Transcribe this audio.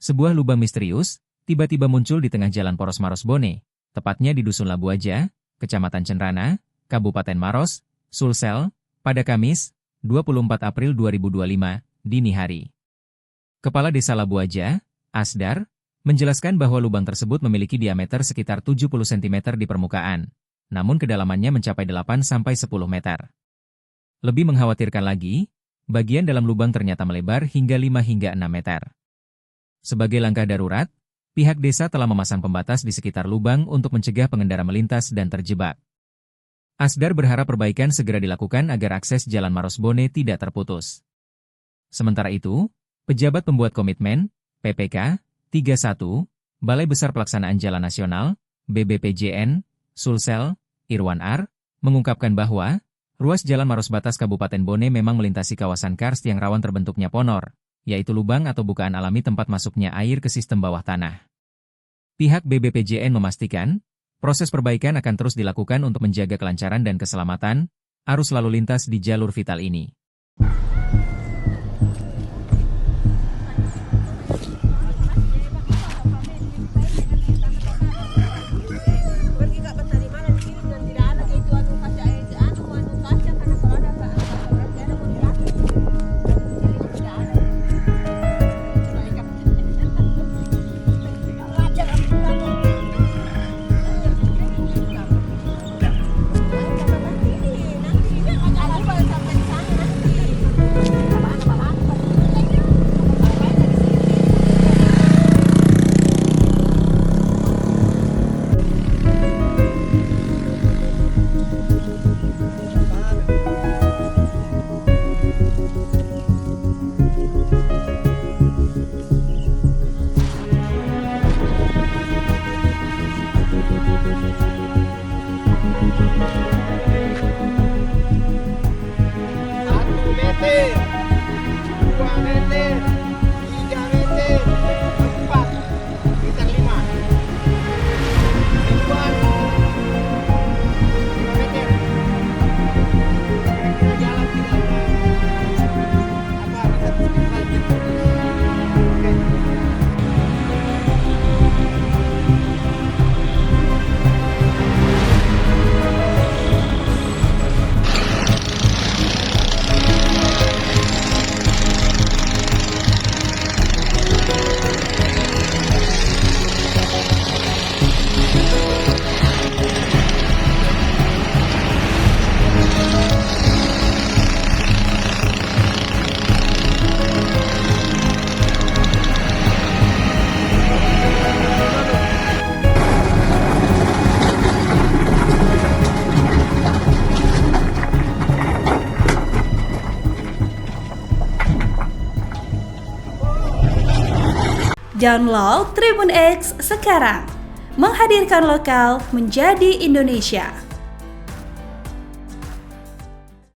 Sebuah lubang misterius tiba-tiba muncul di tengah jalan Poros Maros Bone, tepatnya di Dusun Labuaja, Kecamatan Cenrana, Kabupaten Maros, Sulsel, pada Kamis, 24 April 2025, dini hari. Kepala Desa Labuaja, Asdar, menjelaskan bahwa lubang tersebut memiliki diameter sekitar 70 cm di permukaan, namun kedalamannya mencapai 8-10 meter. Lebih mengkhawatirkan lagi, bagian dalam lubang ternyata melebar hingga 5-6 meter. Sebagai langkah darurat, pihak desa telah memasang pembatas di sekitar lubang untuk mencegah pengendara melintas dan terjebak. Asdar berharap perbaikan segera dilakukan agar akses Jalan Maros Bone tidak terputus. Sementara itu, pejabat pembuat komitmen, PPK, 31, Balai Besar Pelaksanaan Jalan Nasional, BBPJN, Sulsel, Irwan R., mengungkapkan bahwa ruas Jalan Maros Batas Kabupaten Bone memang melintasi kawasan karst yang rawan terbentuknya ponor, yaitu lubang atau bukaan alami tempat masuknya air ke sistem bawah tanah. Pihak BBPJN memastikan, proses perbaikan akan terus dilakukan untuk menjaga kelancaran dan keselamatan arus lalu lintas di jalur vital ini. Download Tribun X sekarang, menghadirkan lokal menjadi Indonesia.